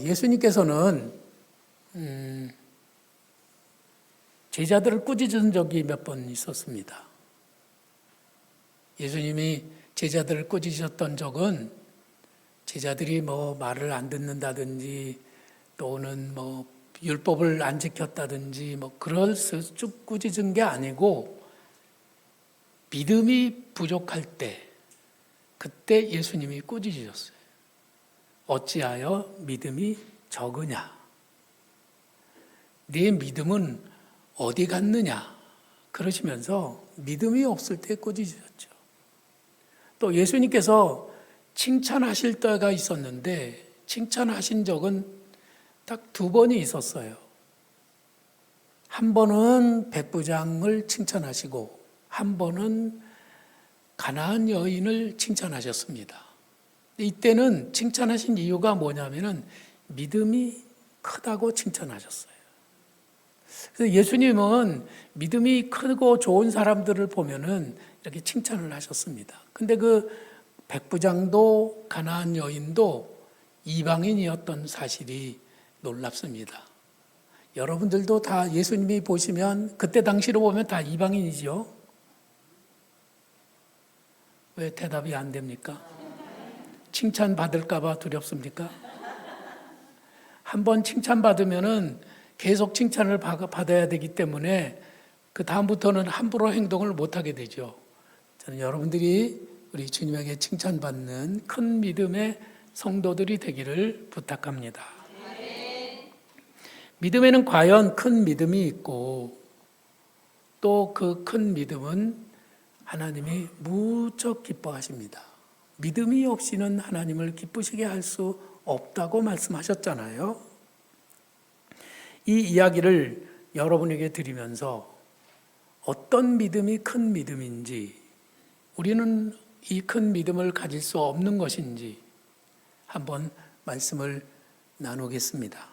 예수님께서는 제자들을 꾸짖은 적이 몇 번 있었습니다. 예수님이 제자들을 꾸짖으셨던 적은 제자들이 말을 안 듣는다든지 또는 율법을 안 지켰다든지 그럴 쭉 꾸짖은 게 아니고 믿음이 부족할 때 그때 예수님이 꾸짖으셨어요. 어찌하여 믿음이 적으냐? 네 믿음은 어디 갔느냐? 그러시면서 믿음이 없을 때 꾸짖으셨죠. 또 예수님께서 칭찬하실 때가 있었는데 칭찬하신 적은 딱 2번이 있었어요. 한 번은 백부장을 칭찬하시고 한 번은 가나안 여인을 칭찬하셨습니다. 이때는 칭찬하신 이유가 뭐냐면은 믿음이 크다고 칭찬하셨어요. 그래서 예수님은 믿음이 크고 좋은 사람들을 보면은 이렇게 칭찬을 하셨습니다. 근데 그 백부장도 가나안 여인도 이방인이었던 사실이 놀랍습니다. 여러분들도 다 예수님이 보시면 그때 당시로 보면 다 이방인이죠. 왜 대답이 안 됩니까? 칭찬 받을까 봐 두렵습니까? 한번 칭찬 받으면은 계속 칭찬을 받아야 되기 때문에 그 다음부터는 함부로 행동을 못 하게 되죠. 저는 여러분들이 우리 주님에게 칭찬받는 큰 믿음의 성도들이 되기를 부탁합니다. 믿음에는 과연 큰 믿음이 있고 또 그 큰 믿음은 하나님이 무척 기뻐하십니다. 믿음이 없이는 하나님을 기쁘시게 할 수 없다고 말씀하셨잖아요. 이 이야기를 여러분에게 드리면서 어떤 믿음이 큰 믿음인지, 우리는 이 큰 믿음을 가질 수 없는 것인지 한번 말씀을 나누겠습니다.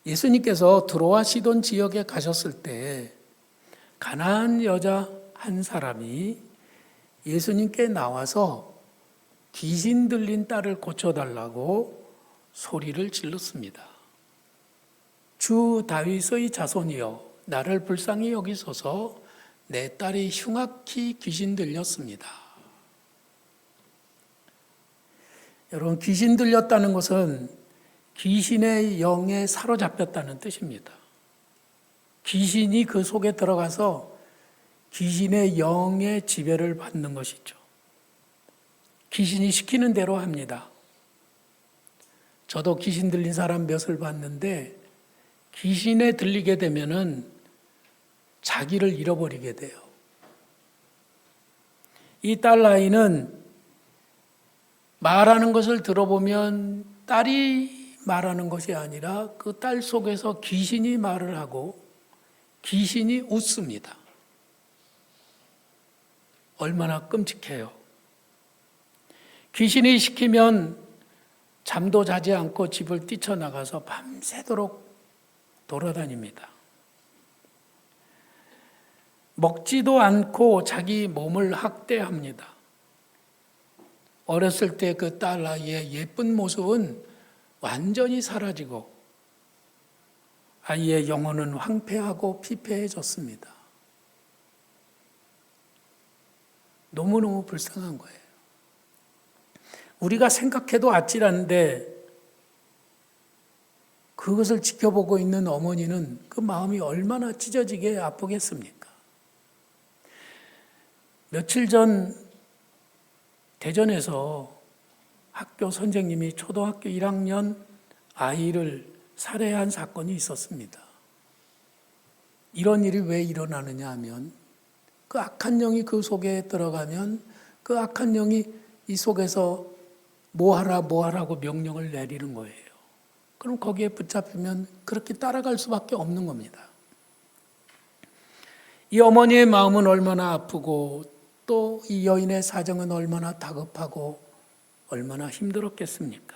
예수님께서 드로아 시돈 지역에 가셨을 때 가나안 여자 한 사람이 예수님께 나와서 귀신 들린 딸을 고쳐달라고 소리를 질렀습니다. 주 다윗의 자손이여 나를 불쌍히 여기소서 내 딸이 흉악히 귀신 들렸습니다. 여러분, 귀신 들렸다는 것은 귀신의 영에 사로잡혔다는 뜻입니다. 귀신이 그 속에 들어가서 귀신의 영의 지배를 받는 것이죠. 귀신이 시키는 대로 합니다. 저도 귀신 들린 사람 몇을 봤는데 귀신에 들리게 되면은 자기를 잃어버리게 돼요. 이 딸 아이는 말하는 것을 들어보면 딸이 말하는 것이 아니라 그 딸 속에서 귀신이 말을 하고 귀신이 웃습니다. 얼마나 끔찍해요. 귀신이 시키면 잠도 자지 않고 집을 뛰쳐나가서 밤새도록 돌아다닙니다. 먹지도 않고 자기 몸을 학대합니다. 어렸을 때 그 딸 아이의 예쁜 모습은 완전히 사라지고 아이의 영혼은 황폐하고 피폐해졌습니다. 너무너무 불쌍한 거예요. 우리가 생각해도 아찔한데 그것을 지켜보고 있는 어머니는 그 마음이 얼마나 찢어지게 아프겠습니까? 며칠 전 대전에서 학교 선생님이 초등학교 1학년 아이를 살해한 사건이 있었습니다. 이런 일이 왜 일어나느냐 하면 그 악한 영이 그 속에 들어가면 그 악한 영이 이 속에서 뭐하라고 명령을 내리는 거예요. 그럼 거기에 붙잡히면 그렇게 따라갈 수밖에 없는 겁니다. 이 어머니의 마음은 얼마나 아프고 또 이 여인의 사정은 얼마나 다급하고 얼마나 힘들었겠습니까?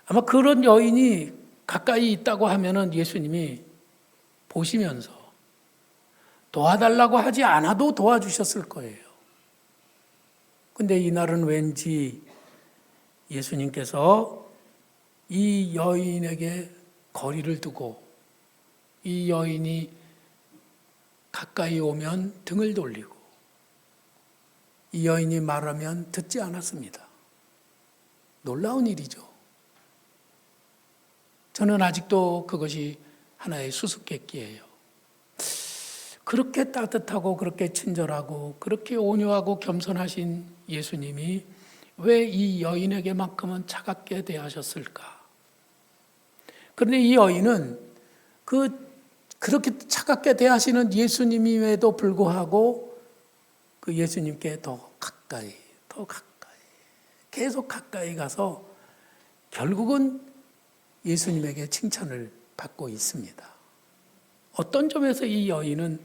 아마 그런 여인이 가까이 있다고 하면은 예수님이 보시면서 도와달라고 하지 않아도 도와주셨을 거예요. 근데 이날은 왠지 예수님께서 이 여인에게 거리를 두고 이 여인이 가까이 오면 등을 돌리고 이 여인이 말하면 듣지 않았습니다. 놀라운 일이죠. 저는 아직도 그것이 하나의 수수께끼예요. 그렇게 따뜻하고 그렇게 친절하고 그렇게 온유하고 겸손하신 예수님이 왜 이 여인에게만큼은 차갑게 대하셨을까? 그런데 이 여인은 그렇게 차갑게 대하시는 예수님임에도 불구하고 그 예수님께 더 가까이 계속 가까이 가서 결국은 예수님에게 칭찬을 받고 있습니다. 어떤 점에서 이 여인은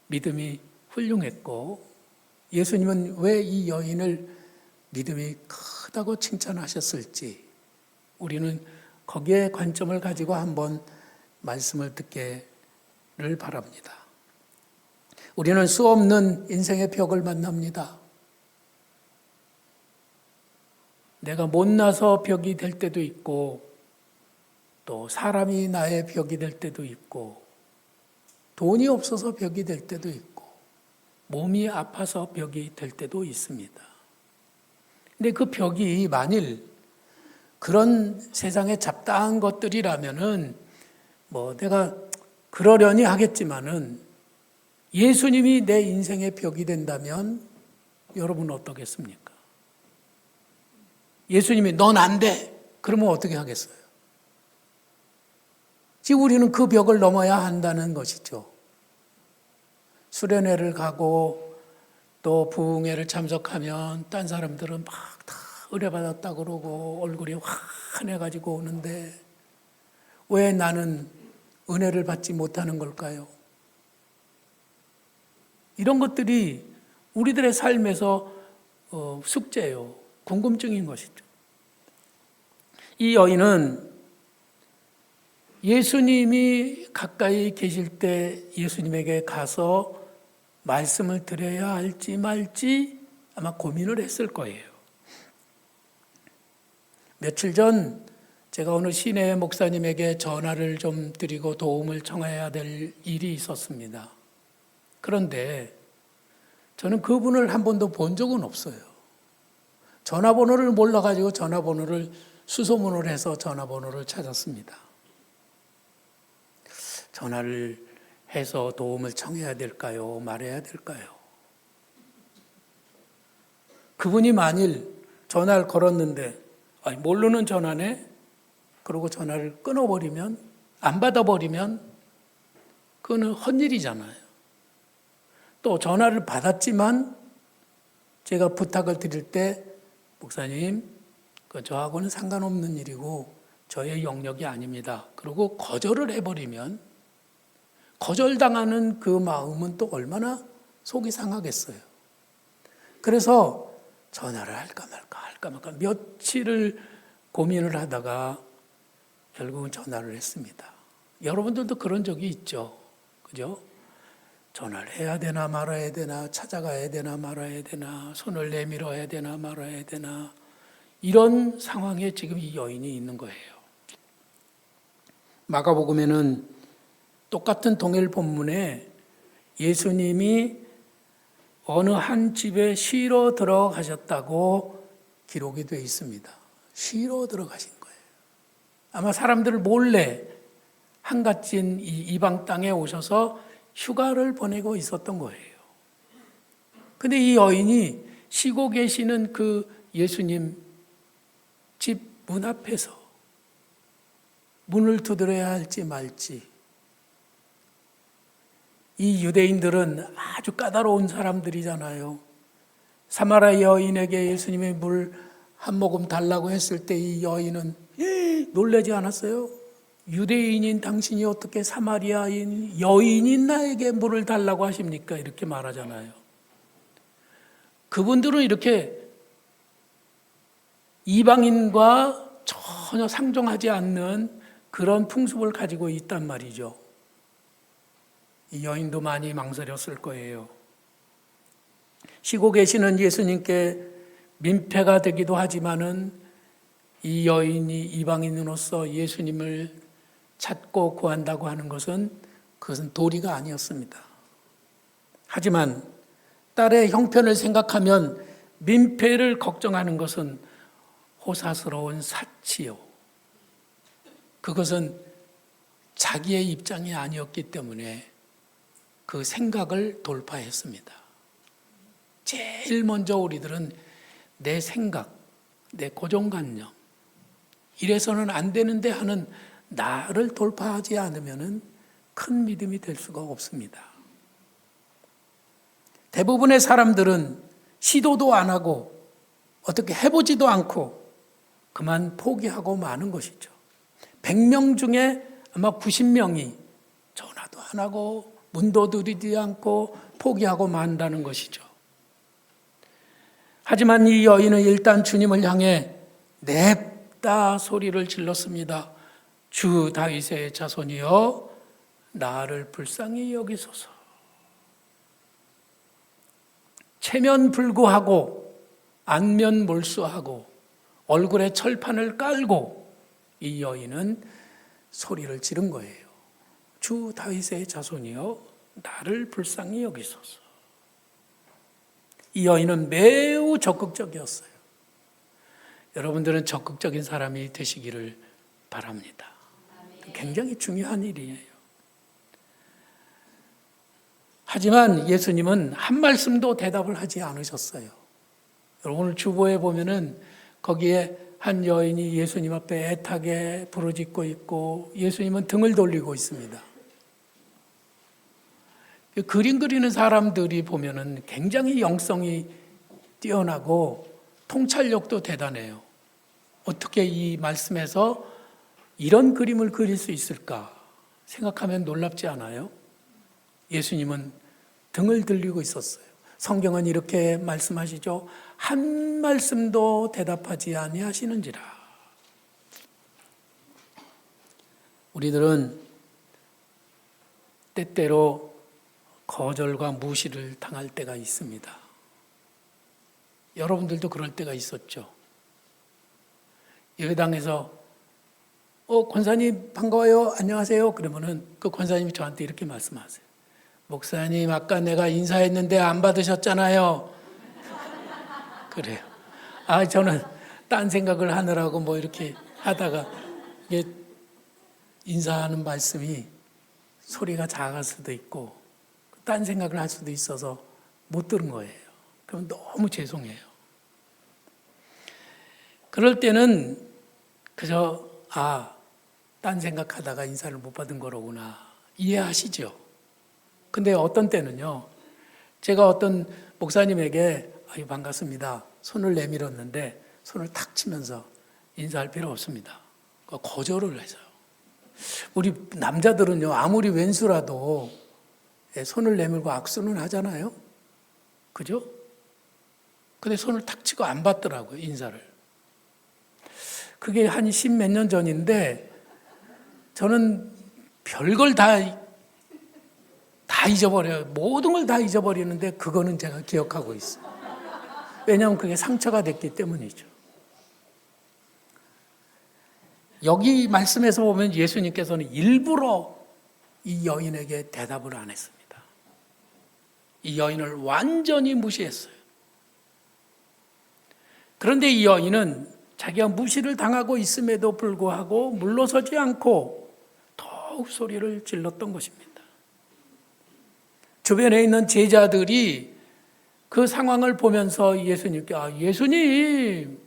믿음이 훌륭했고 예수님은 왜 이 여인을 믿음이 크다고 칭찬하셨을지 우리는 거기에 관점을 가지고 한번 말씀을 듣기를 바랍니다. 우리는 수없는 인생의 벽을 만납니다. 내가 못나서 벽이 될 때도 있고 또 사람이 나의 벽이 될 때도 있고 돈이 없어서 벽이 될 때도 있고 몸이 아파서 벽이 될 때도 있습니다. 근데 그 벽이 만일 그런 세상에 잡다한 것들이라면은 내가 그러려니 하겠지만은 예수님이 내 인생의 벽이 된다면 여러분은 어떻겠습니까? 예수님이 넌 안 돼. 그러면 어떻게 하겠어요? 지금 우리는 그 벽을 넘어야 한다는 것이죠. 수련회를 가고 또 부흥회를 참석하면 딴 사람들은 막 다 의뢰받았다 그러고 얼굴이 환해가지고 오는데 왜 나는 은혜를 받지 못하는 걸까요? 이런 것들이 우리들의 삶에서 숙제예요. 궁금증인 것이죠. 이 여인은 예수님이 가까이 계실 때 예수님에게 가서 말씀을 드려야 할지 말지 아마 고민을 했을 거예요. 며칠 전 제가 어느 시내 목사님에게 전화를 좀 드리고 도움을 청해야 될 일이 있었습니다. 그런데 저는 그분을 한 번도 본 적은 없어요. 전화번호를 몰라가지고 전화번호를 수소문을 해서 전화번호를 찾았습니다. 전화를 해서 도움을 청해야 될까요? 말해야 될까요? 그분이 만일 전화를 걸었는데 모르는 전화네? 그러고 전화를 끊어버리면 안 받아버리면 그거는 헛일이잖아요. 또 전화를 받았지만 제가 부탁을 드릴 때 목사님 저하고는 상관없는 일이고 저의 영역이 아닙니다. 그리고 거절을 해버리면 거절당하는 그 마음은 또 얼마나 속이 상하겠어요. 그래서 전화를 할까 말까 며칠을 고민을 하다가 결국은 전화를 했습니다. 여러분들도 그런 적이 있죠. 그죠? 전화를 해야 되나 말아야 되나 찾아가야 되나 말아야 되나 손을 내밀어야 되나 말아야 되나 이런 상황에 지금 이 여인이 있는 거예요. 마가복음에는 똑같은 동일 본문에 예수님이 어느 한 집에 쉬러 들어가셨다고 기록이 되어 있습니다. 쉬러 들어가신 거예요. 아마 사람들을 몰래 한갓진 이방 땅에 오셔서 휴가를 보내고 있었던 거예요. 근데 이 여인이 쉬고 계시는 그 예수님 집 문 앞에서 문을 두드려야 할지 말지 이 유대인들은 아주 까다로운 사람들이잖아요. 사마리아 여인에게 예수님이 물 한 모금 달라고 했을 때 이 여인은 놀라지 않았어요? 유대인인 당신이 어떻게 사마리아인 여인인 나에게 물을 달라고 하십니까? 이렇게 말하잖아요. 그분들은 이렇게 이방인과 전혀 상종하지 않는 그런 풍습을 가지고 있단 말이죠. 이 여인도 많이 망설였을 거예요. 쉬고 계시는 예수님께 민폐가 되기도 하지만은 이 여인이 이방인으로서 예수님을 찾고 구한다고 하는 것은 그것은 도리가 아니었습니다. 하지만 딸의 형편을 생각하면 민폐를 걱정하는 것은 호사스러운 사치요. 그것은 자기의 입장이 아니었기 때문에 그 생각을 돌파했습니다. 제일 먼저 우리들은 내 생각, 내 고정관념, 이래서는 안 되는데 하는 나를 돌파하지 않으면 큰 믿음이 될 수가 없습니다. 대부분의 사람들은 시도도 안 하고 어떻게 해보지도 않고 그만 포기하고 마는 것이죠. 100명 중에 아마 90명이 전화도 안 하고 문도 들이지 않고 포기하고 만다는 것이죠. 하지만 이 여인은 일단 주님을 향해 냅다 소리를 질렀습니다. 주 다윗의 자손이여 나를 불쌍히 여기소서. 체면불구하고 안면몰수하고 얼굴에 철판을 깔고 이 여인은 소리를 지른 거예요. 주 다윗의 자손이여 나를 불쌍히 여기소서. 이 여인은 매우 적극적이었어요. 여러분들은 적극적인 사람이 되시기를 바랍니다. 굉장히 중요한 일이에요. 하지만 예수님은 한 말씀도 대답을 하지 않으셨어요. 여러분 오늘 주보에 보면은 거기에 한 여인이 예수님 앞에 애타게 부르짖고 있고 예수님은 등을 돌리고 있습니다. 그림 그리는 사람들이 보면은 굉장히 영성이 뛰어나고 통찰력도 대단해요. 어떻게 이 말씀에서 이런 그림을 그릴 수 있을까 생각하면 놀랍지 않아요? 예수님은 등을 들리고 있었어요. 성경은 이렇게 말씀하시죠. 한 말씀도 대답하지 아니하시는지라. 우리들은 때때로 거절과 무시를 당할 때가 있습니다. 여러분들도 그럴 때가 있었죠. 예배당에서 권사님 반가워요. 안녕하세요. 그러면은 그 권사님이 저한테 이렇게 말씀하세요. 목사님 아까 내가 인사했는데 안 받으셨잖아요. 그래요. 저는 딴 생각을 하느라고 뭐 이렇게 하다가 이게 인사하는 말씀이 소리가 작을 수도 있고 딴 생각을 할 수도 있어서 못 들은 거예요. 그럼 너무 죄송해요. 그럴 때는 그저 딴 생각하다가 인사를 못 받은 거로구나 이해하시죠? 근데 어떤 때는요. 제가 어떤 목사님에게 반갑습니다. 손을 내밀었는데 손을 탁 치면서 인사할 필요 없습니다. 거절을 해서요. 우리 남자들은요. 아무리 왼수라도 손을 내밀고 악수는 하잖아요. 그죠? 근데 손을 탁 치고 안 받더라고요. 인사를. 그게 한 10몇 년 전인데 저는 별걸 다 잊어버려요. 모든 걸 다 잊어버리는데 그거는 제가 기억하고 있어요. 왜냐하면 그게 상처가 됐기 때문이죠. 여기 말씀에서 보면 예수님께서는 일부러 이 여인에게 대답을 안 했습니다. 이 여인을 완전히 무시했어요. 그런데 이 여인은 자기가 무시를 당하고 있음에도 불구하고 물러서지 않고 더욱 소리를 질렀던 것입니다. 주변에 있는 제자들이 그 상황을 보면서 예수님께 예수님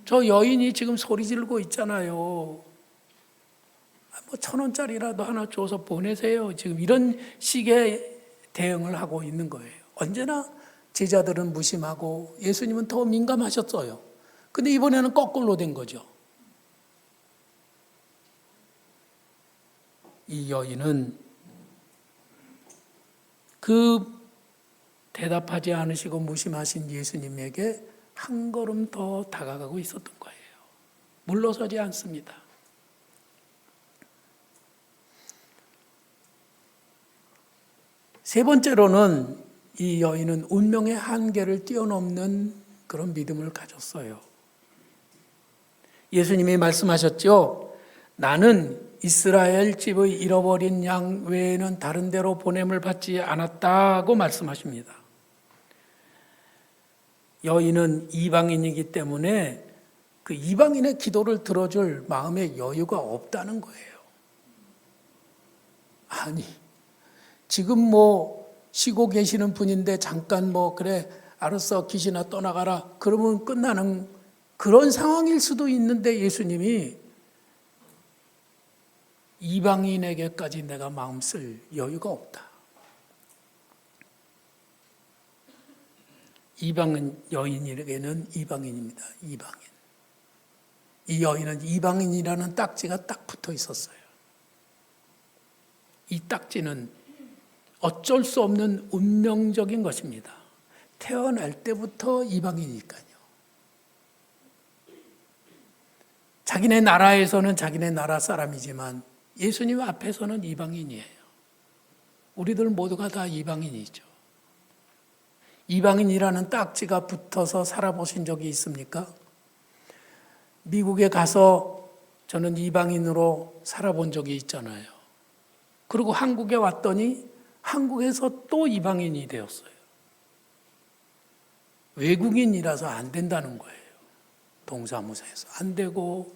저 여인이 지금 소리 지르고 있잖아요. 뭐 1,000원짜리라도 하나 줘서 보내세요. 지금 이런 식의 대응을 하고 있는 거예요. 언제나 제자들은 무심하고 예수님은 더 민감하셨어요. 근데 이번에는 거꾸로 된 거죠. 이 여인은 그 대답하지 않으시고 무심하신 예수님에게 한 걸음 더 다가가고 있었던 거예요. 물러서지 않습니다. 세 번째로는 이 여인은 운명의 한계를 뛰어넘는 그런 믿음을 가졌어요. 예수님이 말씀하셨죠. 나는 이스라엘 집의 잃어버린 양 외에는 다른 데로 보냄을 받지 않았다고 말씀하십니다. 여인은 이방인이기 때문에 그 이방인의 기도를 들어줄 마음의 여유가 없다는 거예요. 아니, 지금 쉬고 계시는 분인데 잠깐 그래, 알았어, 귀신아 떠나가라. 그러면 끝나는 그런 상황일 수도 있는데 예수님이 이방인에게까지 내가 마음 쓸 여유가 없다. 이방인 여인에게는 이방인입니다. 이방인. 이 여인은 이방인이라는 딱지가 딱 붙어 있었어요. 이 딱지는 어쩔 수 없는 운명적인 것입니다. 태어날 때부터 이방인이니까요. 자기네 나라에서는 자기네 나라 사람이지만 예수님 앞에서는 이방인이에요. 우리들 모두가 다 이방인이죠. 이방인이라는 딱지가 붙어서 살아보신 적이 있습니까? 미국에 가서 저는 이방인으로 살아본 적이 있잖아요. 그리고 한국에 왔더니 한국에서 또 이방인이 되었어요. 외국인이라서 안 된다는 거예요. 동사무소에서 안 되고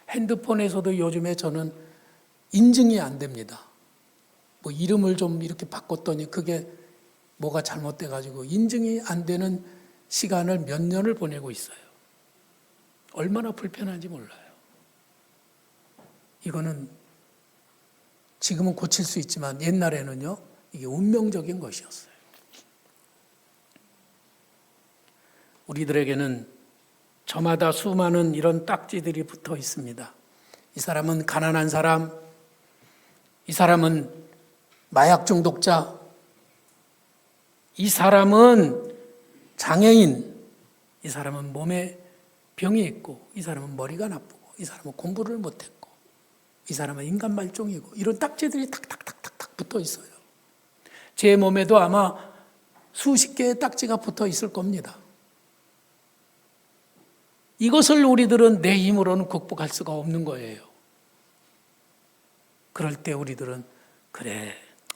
핸드폰에서도 요즘에 저는 인증이 안 됩니다. 이름을 좀 이렇게 바꿨더니 그게 뭐가 잘못돼가지고 인증이 안 되는 시간을 몇 년을 보내고 있어요. 얼마나 불편한지 몰라요. 이거는 지금은 고칠 수 있지만 옛날에는요, 이게 운명적인 것이었어요. 우리들에게는 저마다 수많은 이런 딱지들이 붙어 있습니다. 이 사람은 가난한 사람, 이 사람은 마약 중독자, 이 사람은 장애인, 이 사람은 몸에 병이 있고, 이 사람은 머리가 나쁘고, 이 사람은 공부를 못했고, 이 사람은 인간 말종이고, 이런 딱지들이 탁탁탁탁 붙어 있어요. 제 몸에도 아마 수십 개의 딱지가 붙어 있을 겁니다. 이것을 우리들은 내 힘으로는 극복할 수가 없는 거예요. 그럴 때 우리들은 그래,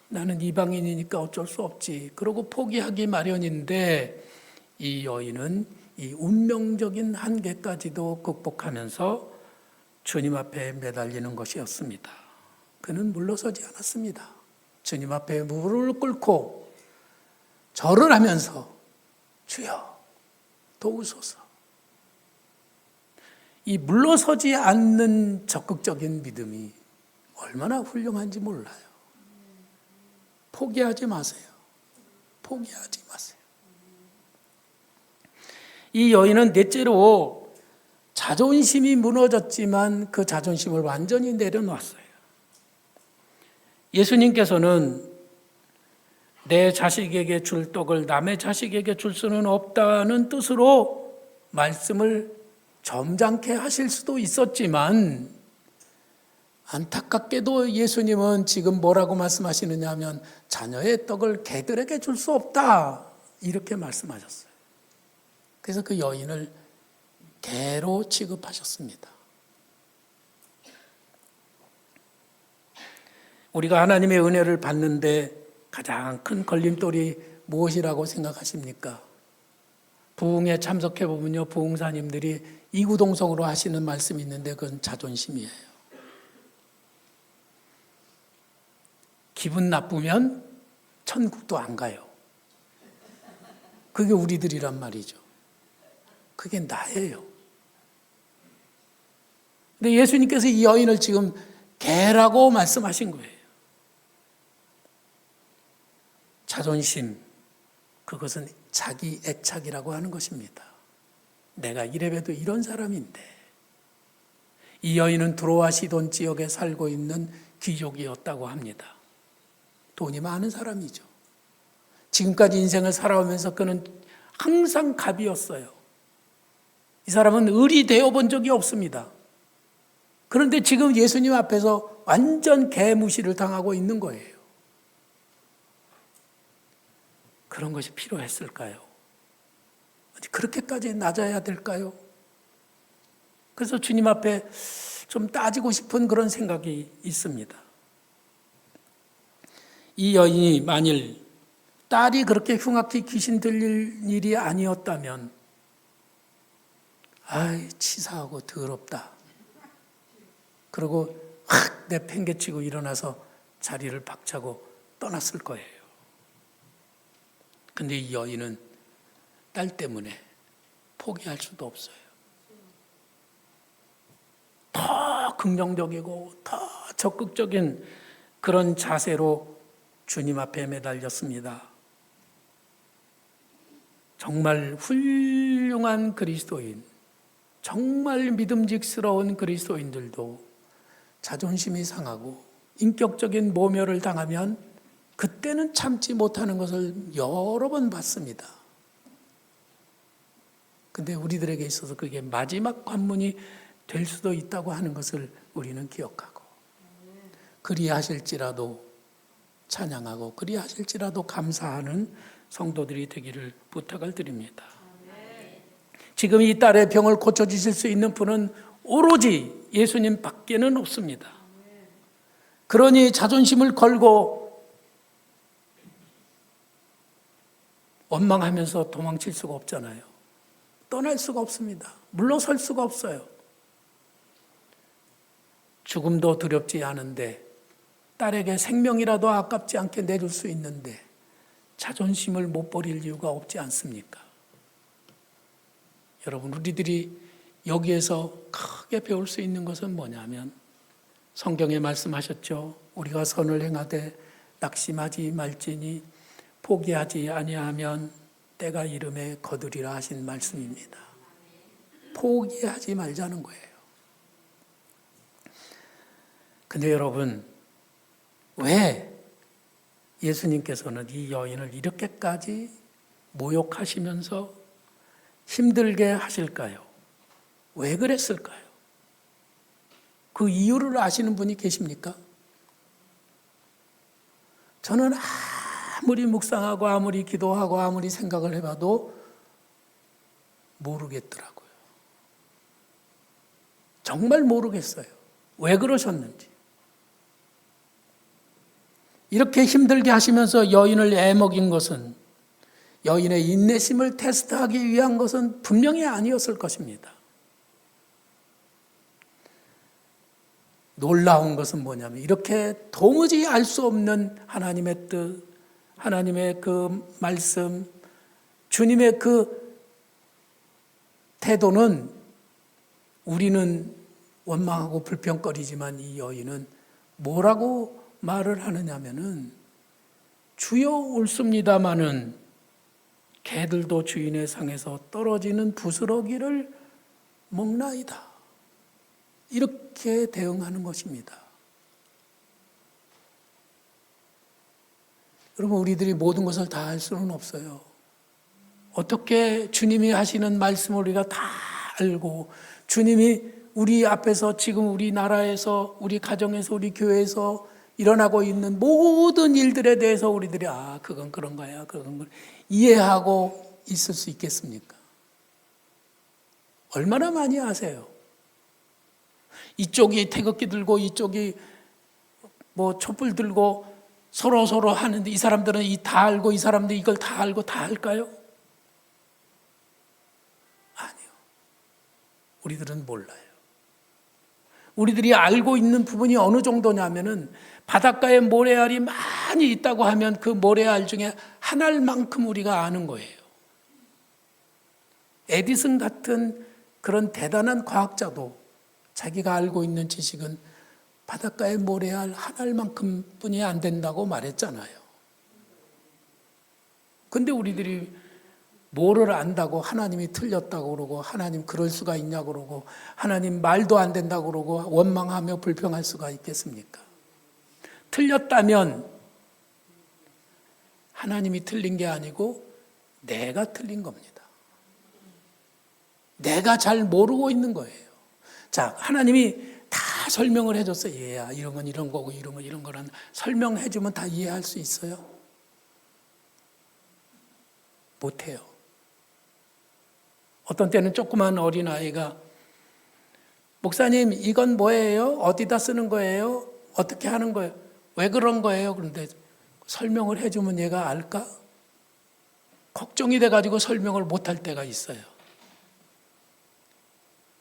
나는 이방인이니까 어쩔 수 없지. 그러고 포기하기 마련인데 이 여인은 이 운명적인 한계까지도 극복하면서 주님 앞에 매달리는 것이었습니다. 그는 물러서지 않았습니다. 주님 앞에 무릎을 꿇고 절을 하면서 주여 도우소서. 이 물러서지 않는 적극적인 믿음이 얼마나 훌륭한지 몰라요. 포기하지 마세요. 포기하지 마세요. 이 여인은 넷째로 자존심이 무너졌지만 그 자존심을 완전히 내려놨어요. 예수님께서는 내 자식에게 줄 떡을 남의 자식에게 줄 수는 없다는 뜻으로 말씀을 점잖게 하실 수도 있었지만 안타깝게도 예수님은 지금 뭐라고 말씀하시느냐 하면 자녀의 떡을 개들에게 줄 수 없다 이렇게 말씀하셨어요. 그래서 그 여인을 개로 취급하셨습니다. 우리가 하나님의 은혜를 받는데 가장 큰 걸림돌이 무엇이라고 생각하십니까? 부흥에 참석해 보면요, 부흥사님들이 이구동성으로 하시는 말씀이 있는데 그건 자존심이에요. 기분 나쁘면 천국도 안 가요. 그게 우리들이란 말이죠. 그게 나예요. 근데 예수님께서 이 여인을 지금 개라고 말씀하신 거예요. 자존심, 그것은 자기 애착이라고 하는 것입니다. 내가 이래봬도 이런 사람인데. 이 여인은 드로아 시돈 지역에 살고 있는 귀족이었다고 합니다. 돈이 많은 사람이죠. 지금까지 인생을 살아오면서 그는 항상 갑이었어요. 이 사람은 을이 되어본 적이 없습니다. 그런데 지금 예수님 앞에서 완전 개무시를 당하고 있는 거예요. 그런 것이 필요했을까요? 그렇게까지 낮아야 될까요? 그래서 주님 앞에 좀 따지고 싶은 그런 생각이 있습니다. 이 여인이 만일 딸이 그렇게 흉악히 귀신 들릴 일이 아니었다면, 아이, 치사하고 더럽다. 그러고 확 내팽개치고 일어나서 자리를 박차고 떠났을 거예요. 근데 이 여인은 딸 때문에 포기할 수도 없어요. 더 긍정적이고 더 적극적인 그런 자세로 주님 앞에 매달렸습니다. 정말 훌륭한 그리스도인, 정말 믿음직스러운 그리스도인들도 자존심이 상하고 인격적인 모멸을 당하면 그때는 참지 못하는 것을 여러 번 봤습니다. 근데 우리들에게 있어서 그게 마지막 관문이 될 수도 있다고 하는 것을 우리는 기억하고, 그리하실지라도 찬양하고 그리하실지라도 감사하는 성도들이 되기를 부탁을 드립니다. 지금 이 딸의 병을 고쳐주실 수 있는 분은 오로지 예수님 밖에는 없습니다. 그러니 자존심을 걸고 원망하면서 도망칠 수가 없잖아요. 떠날 수가 없습니다. 물러설 수가 없어요. 죽음도 두렵지 않은데, 딸에게 생명이라도 아깝지 않게 내줄 수 있는데 자존심을 못 버릴 이유가 없지 않습니까? 여러분, 우리들이 여기에서 크게 배울 수 있는 것은 뭐냐면, 성경에 말씀하셨죠. 우리가 선을 행하되 낙심하지 말지니 포기하지 아니하면 때가 이름에 거두리라 하신 말씀입니다. 포기하지 말자는 거예요. 근데 여러분, 왜 예수님께서는 이 여인을 이렇게까지 모욕하시면서 힘들게 하실까요? 왜 그랬을까요? 그 이유를 아시는 분이 계십니까? 저는 아무리 묵상하고 아무리 기도하고 아무리 생각을 해봐도 모르겠더라고요. 정말 모르겠어요. 왜 그러셨는지. 이렇게 힘들게 하시면서 여인을 애먹인 것은, 여인의 인내심을 테스트하기 위한 것은 분명히 아니었을 것입니다. 놀라운 것은 뭐냐면, 이렇게 도무지 알 수 없는 하나님의 뜻, 하나님의 그 말씀, 주님의 그 태도는 우리는 원망하고 불평거리지만 이 여인은 뭐라고 말을 하느냐면은, 주여 옳습니다마는 개들도 주인의 상에서 떨어지는 부스러기를 먹나이다. 이렇게 대응하는 것입니다. 여러분, 우리들이 모든 것을 다 할 수는 없어요. 어떻게 주님이 하시는 말씀을 우리가 다 알고, 주님이 우리 앞에서 지금 우리나라에서, 우리 가정에서, 우리 교회에서 일어나고 있는 모든 일들에 대해서 우리들이 그건 그런 거야, 그건 그런, 이해하고 있을 수 있겠습니까? 얼마나 많이 아세요? 이쪽이 태극기 들고 이쪽이 뭐 촛불 들고 서로 하는데, 이 사람들은 다 알고 이 사람들이 이걸 다 알고 다 할까요? 아니요. 우리들은 몰라요. 우리들이 알고 있는 부분이 어느 정도냐면은, 바닷가에 모래알이 많이 있다고 하면 그 모래알 중에 한 알만큼 우리가 아는 거예요. 에디슨 같은 그런 대단한 과학자도 자기가 알고 있는 지식은 바닷가에 모래알 한 알만큼 뿐이 안 된다고 말했잖아요. 근데 우리들이 뭐를 안다고 하나님이 틀렸다고 그러고, 하나님 그럴 수가 있냐고 그러고, 하나님 말도 안 된다고 그러고 원망하며 불평할 수가 있겠습니까? 틀렸다면 하나님이 틀린 게 아니고 내가 틀린 겁니다. 내가 잘 모르고 있는 거예요. 자, 하나님이 다 설명을 해줬어요. 얘야, 이런 건 이런 거고 이런 건 이런 거란 설명해주면 다 이해할 수 있어요? 못해요. 어떤 때는 조그만 어린아이가 목사님, 이건 뭐예요? 어디다 쓰는 거예요? 어떻게 하는 거예요? 왜 그런 거예요? 그런데 설명을 해주면 얘가 알까? 걱정이 돼가지고 설명을 못할 때가 있어요.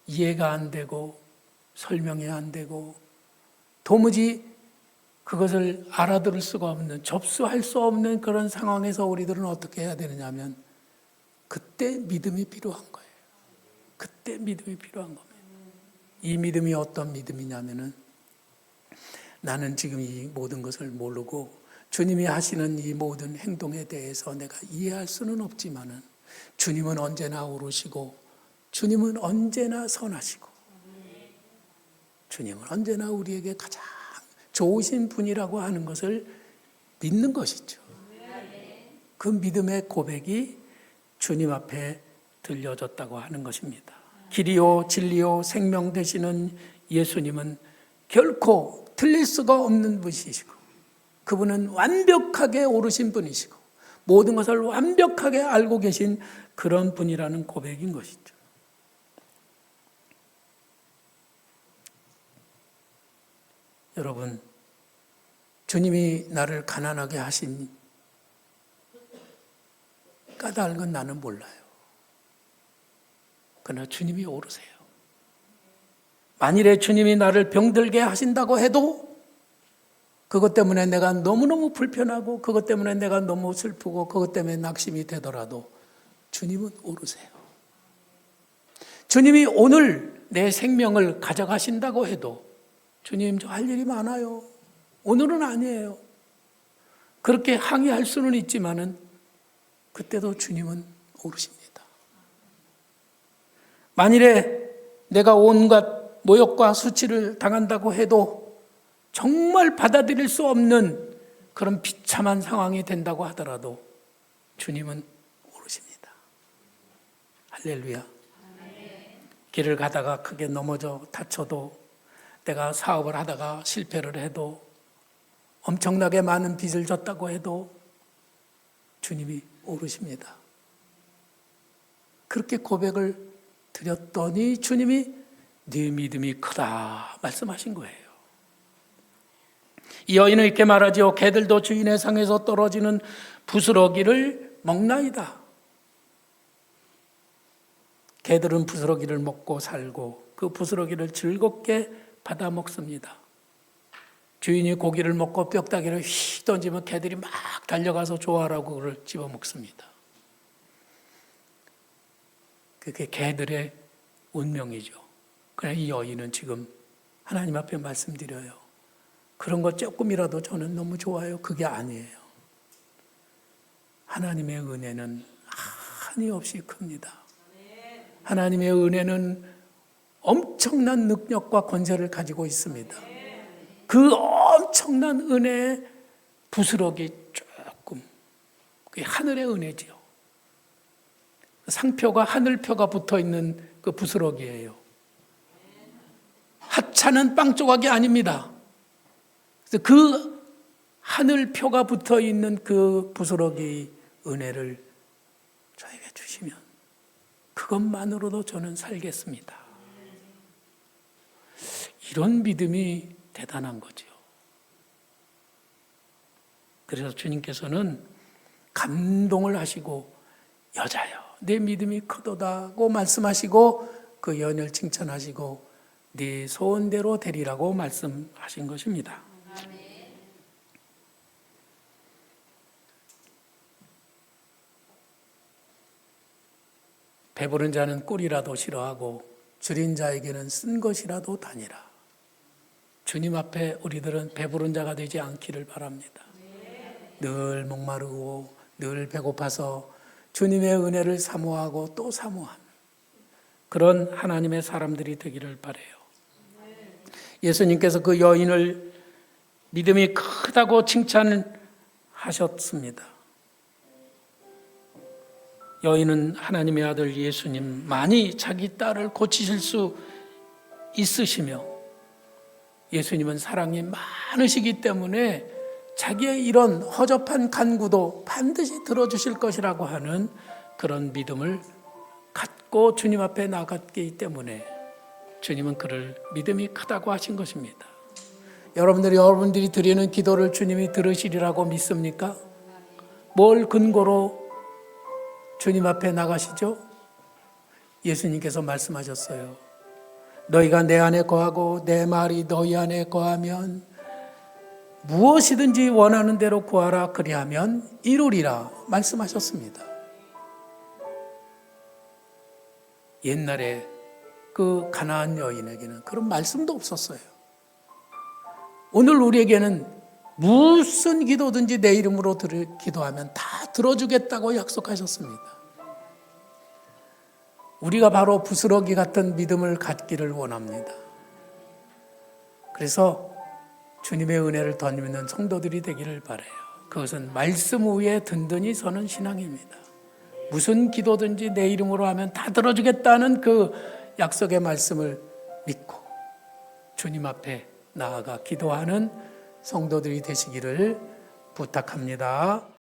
이해가 안 되고 설명이 안 되고 도무지 그것을 알아들을 수가 없는, 접수할 수 없는 그런 상황에서 우리들은 어떻게 해야 되느냐 하면 그때 믿음이 필요한 거예요. 그때 믿음이 필요한 겁니다. 이 믿음이 어떤 믿음이냐면은 나는 지금 이 모든 것을 모르고 주님이 하시는 이 모든 행동에 대해서 내가 이해할 수는 없지만은 주님은 언제나 오르시고 주님은 언제나 선하시고 주님은 언제나 우리에게 가장 좋으신 분이라고 하는 것을 믿는 것이죠. 그 믿음의 고백이 주님 앞에 들려졌다고 하는 것입니다. 길이요 진리요 생명 되시는 예수님은 결코 틀릴 수가 없는 분이시고 그분은 완벽하게 오르신 분이시고 모든 것을 완벽하게 알고 계신 그런 분이라는 고백인 것이죠. 여러분, 주님이 나를 가난하게 하신 까닭은 나는 몰라요. 그러나 주님이 오르세요. 만일에 주님이 나를 병들게 하신다고 해도 그것 때문에 내가 너무너무 불편하고 그것 때문에 내가 너무 슬프고 그것 때문에 낙심이 되더라도 주님은 오르세요. 주님이 오늘 내 생명을 가져가신다고 해도 주님, 저 할 일이 많아요. 오늘은 아니에요. 그렇게 항의할 수는 있지만은 그때도 주님은 오르십니다. 만일에 내가 온갖 모욕과 수치를 당한다고 해도 정말 받아들일 수 없는 그런 비참한 상황이 된다고 하더라도 주님은 오르십니다. 할렐루야. 길을 가다가 크게 넘어져 다쳐도 내가 사업을 하다가 실패를 해도 엄청나게 많은 빚을 졌다고 해도 주님이 오르십니다. 그렇게 고백을 드렸더니 주님이 네 믿음이 크다 말씀하신 거예요. 이 여인은 이렇게 말하지요. 개들도 주인의 상에서 떨어지는 부스러기를 먹나이다. 개들은 부스러기를 먹고 살고 그 부스러기를 즐겁게 받아 먹습니다. 주인이 고기를 먹고 뼈다귀를 휘 던지면 개들이 막 달려가서 좋아하라고 그걸 집어 먹습니다. 그게 개들의 운명이죠. 그러나 이 여인은 지금 하나님 앞에 말씀드려요. 그런 것 조금이라도 저는 너무 좋아요. 그게 아니에요. 하나님의 은혜는 한이없이 큽니다. 하나님의 은혜는 엄청난 능력과 권세를 가지고 있습니다. 그 엄청난 은혜의 부스러기 조금, 그게 하늘의 은혜지요. 상표가 하늘표가 붙어 있는 그 부스러기예요. 하찮은 빵 조각이 아닙니다. 그래서 그 하늘표가 붙어 있는 그 부스러기 은혜를 저에게 주시면 그것만으로도 저는 살겠습니다. 이런 믿음이 대단한 거죠. 그래서 주님께서는 감동을 하시고 여자여 내 믿음이 크도다고 말씀하시고 그 여인을 칭찬하시고 네 소원대로 되리라고 말씀하신 것입니다. 배부른 자는 꿀이라도 싫어하고 줄인 자에게는 쓴 것이라도 다니라. 주님 앞에 우리들은 배부른 자가 되지 않기를 바랍니다. 늘 목마르고 늘 배고파서 주님의 은혜를 사모하고 또 사모하는 그런 하나님의 사람들이 되기를 바라요. 예수님께서 그 여인을 믿음이 크다고 칭찬하셨습니다. 여인은 하나님의 아들 예수님만이 자기 딸을 고치실 수 있으시며 예수님은 사랑이 많으시기 때문에 자기의 이런 허접한 간구도 반드시 들어주실 것이라고 하는 그런 믿음을 갖고 주님 앞에 나갔기 때문에 주님은 그를 믿음이 크다고 하신 것입니다. 여러분들이 드리는 기도를 주님이 들으시리라고 믿습니까? 뭘 근거로 주님 앞에 나가시죠? 예수님께서 말씀하셨어요. 너희가 내 안에 거하고 내 말이 너희 안에 거하면 무엇이든지 원하는 대로 구하라 그리하면 이루리라 말씀하셨습니다. 옛날에 그 가나안 여인에게는 그런 말씀도 없었어요. 오늘 우리에게는 무슨 기도든지 내 이름으로 기도하면 다 들어주겠다고 약속하셨습니다. 우리가 바로 부스러기 같은 믿음을 갖기를 원합니다. 그래서 주님의 은혜를 더 믿는 성도들이 되기를 바라요. 그것은 말씀 위에 든든히 서는 신앙입니다. 무슨 기도든지 내 이름으로 하면 다 들어주겠다는 그 약속의 말씀을 믿고 주님 앞에 나아가 기도하는 성도들이 되시기를 부탁합니다.